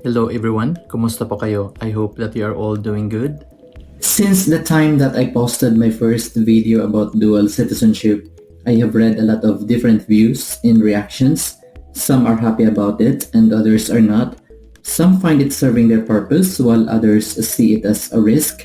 Hello everyone, kumusta po kayo? I hope that you are all doing good. Since the time that I posted my first video about dual citizenship, I have read a lot of different views and reactions. Some are happy about it and others are not. Some find it serving their purpose while others see it as a risk.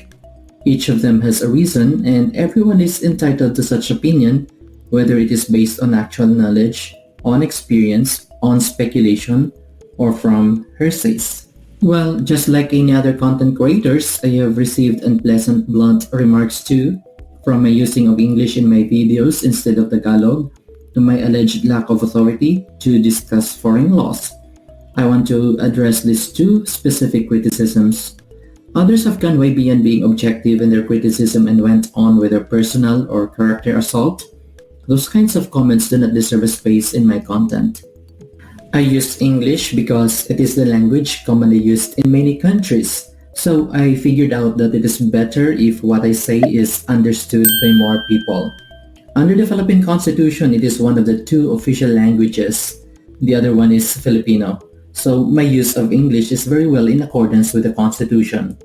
Each of them has a reason and everyone is entitled to such opinion, whether it is based on actual knowledge, on experience, on speculation, or from hearsays. Well, just like any other content creators, I have received unpleasant blunt remarks too, from my using of English in my videos instead of Tagalog, to my alleged lack of authority to discuss foreign laws. I want to address these two specific criticisms. Others have gone way beyond being objective in their criticism and went on with their personal or character assault. Those kinds of comments do not deserve a space in my content. I use English because it is the language commonly used in many countries. So I figured out that it is better if what I say is understood by more people. Under the Philippine Constitution, it is one of the two official languages. The other one is Filipino. So my use of English is very well in accordance with the Constitution.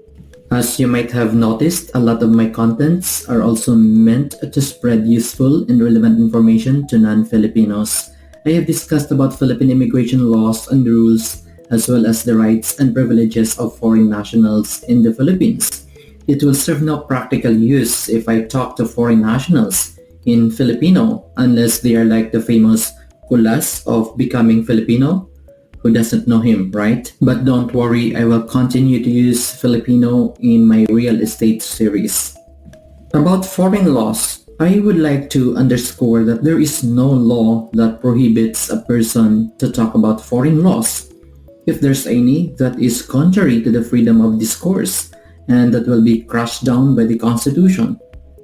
As you might have noticed, a lot of my contents are also meant to spread useful and relevant information to non-Filipinos. I have discussed about Philippine immigration laws and rules, as well as the rights and privileges of foreign nationals in the Philippines. It will serve no practical use if I talk to foreign nationals in Filipino, unless they are like the famous Kulas of Becoming Filipino. Who doesn't know him, right? But don't worry, I will continue to use Filipino in my real estate series. About foreign laws, I would like to underscore that there is no law that prohibits a person to talk about foreign laws. If there's any, that is contrary to the freedom of discourse and that will be crushed down by the Constitution.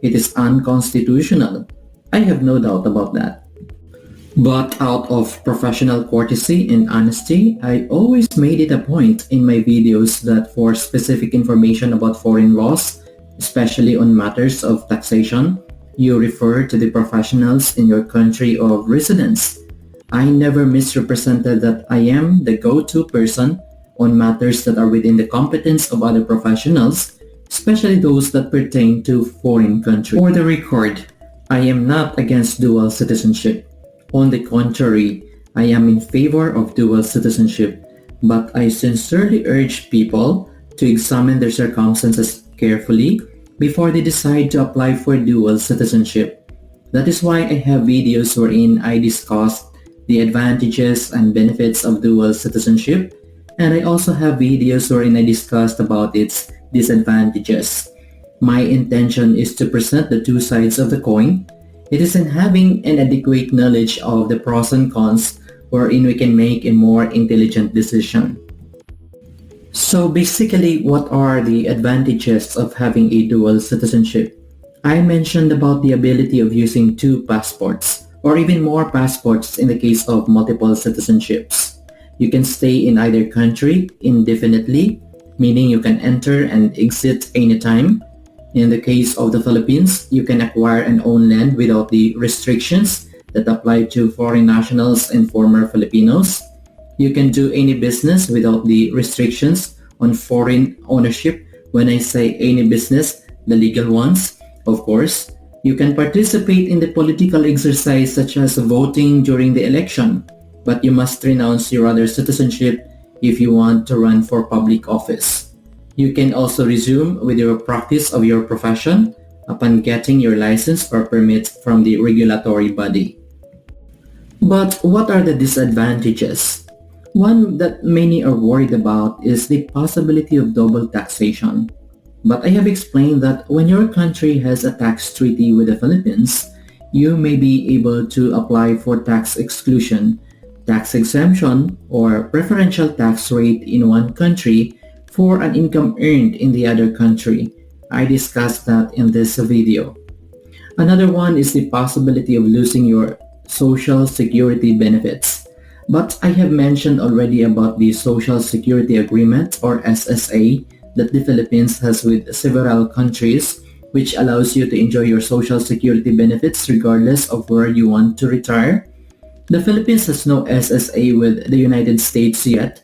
It is unconstitutional. I have no doubt about that. But out of professional courtesy and honesty, I always made it a point in my videos that for specific information about foreign laws, especially on matters of taxation, you refer to the professionals in your country of residence. I never misrepresented that I am the go-to person on matters that are within the competence of other professionals, especially those that pertain to foreign countries. For the record, I am not against dual citizenship. On the contrary, I am in favor of dual citizenship, but I sincerely urge people to examine their circumstances carefully before they decide to apply for dual citizenship. That is why I have videos wherein I discuss the advantages and benefits of dual citizenship, and I also have videos wherein I discussed about its disadvantages. My intention is to present the two sides of the coin. It is in having an adequate knowledge of the pros and cons wherein we can make a more intelligent decision. So basically, what are the advantages of having a dual citizenship? I mentioned about the ability of using two passports or even more passports in the case of multiple citizenships. You can stay in either country indefinitely, meaning you can enter and exit anytime. In the case of the Philippines, you can acquire and own land without the restrictions that apply to foreign nationals and former Filipinos. You can do any business without the restrictions on foreign ownership. When I say any business, the legal ones, of course. You can participate in the political exercise such as voting during the election, but you must renounce your other citizenship if you want to run for public office. You can also resume with your practice of your profession upon getting your license or permit from the regulatory body. But what are the disadvantages? One that many are worried about is the possibility of double taxation. But I have explained that when your country has a tax treaty with the Philippines, you may be able to apply for tax exclusion, tax exemption, or preferential tax rate in one country for an income earned in the other country. I discussed that in this video. Another one is the possibility of losing your social security benefits. But I have mentioned already about the Social Security Agreement or SSA that the Philippines has with several countries, which allows you to enjoy your social security benefits regardless of where you want to retire. The Philippines has no SSA with the United States yet,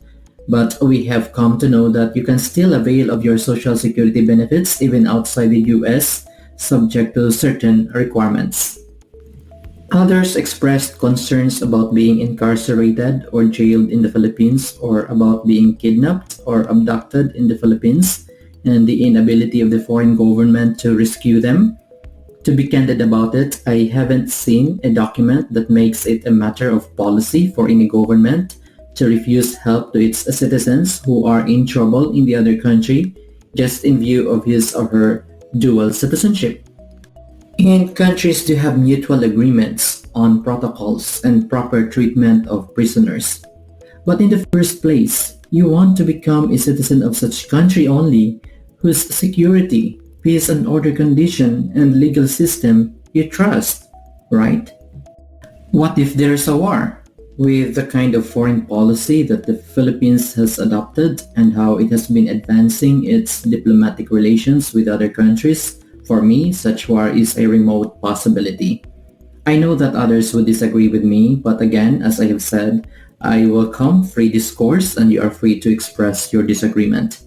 But we have come to know that you can still avail of your Social Security benefits even outside the US, subject to certain requirements. Others expressed concerns about being incarcerated or jailed in the Philippines, or about being kidnapped or abducted in the Philippines, and the inability of the foreign government to rescue them. To be candid about it, I haven't seen a document that makes it a matter of policy for any government to refuse help to its citizens who are in trouble in the other country just in view of his or her dual citizenship. And countries do have mutual agreements on protocols and proper treatment of prisoners. But in the first place, you want to become a citizen of such country only whose security, peace and order condition and legal system you trust, right? What if there's a war? With the kind of foreign policy that the Philippines has adopted and how it has been advancing its diplomatic relations with other countries, for me, such war is a remote possibility. I know that others would disagree with me, but again, as I have said, I welcome free discourse and you are free to express your disagreement.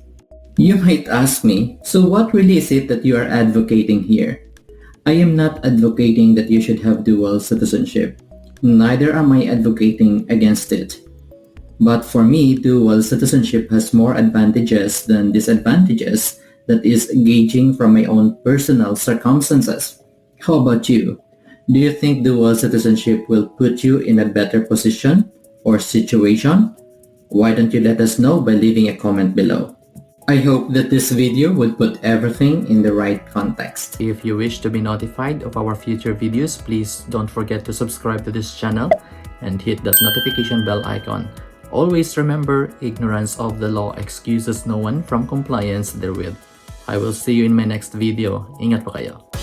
You might ask me, so what really is it that you are advocating here? I am not advocating that you should have dual citizenship. Neither am I advocating against it. But for me, dual citizenship has more advantages than disadvantages that is gauging from my own personal circumstances. How about you? Do you think dual citizenship will put you in a better position or situation? Why don't you let us know by leaving a comment below? I hope that this video would put everything in the right context. If you wish to be notified of our future videos, please don't forget to subscribe to this channel and hit that notification bell icon. Always remember, ignorance of the law excuses no one from compliance therewith. I will see you in my next video. Ingat po kayo.